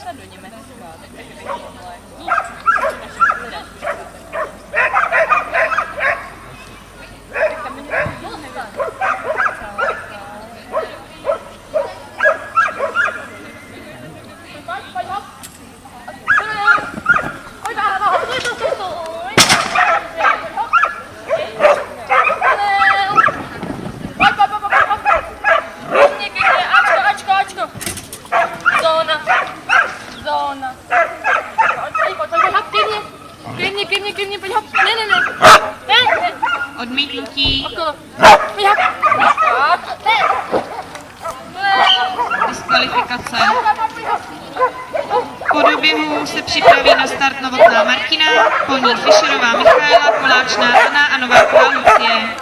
snad do Německa, takže bych mohla Klidně, pojď hop. Ne. Odmítnutí. Diskvalifikace. Po doběhu se připraví na start Novotná Martina, po ní Fischerová Michaela, Poláčná Anna a Nováková Lucie.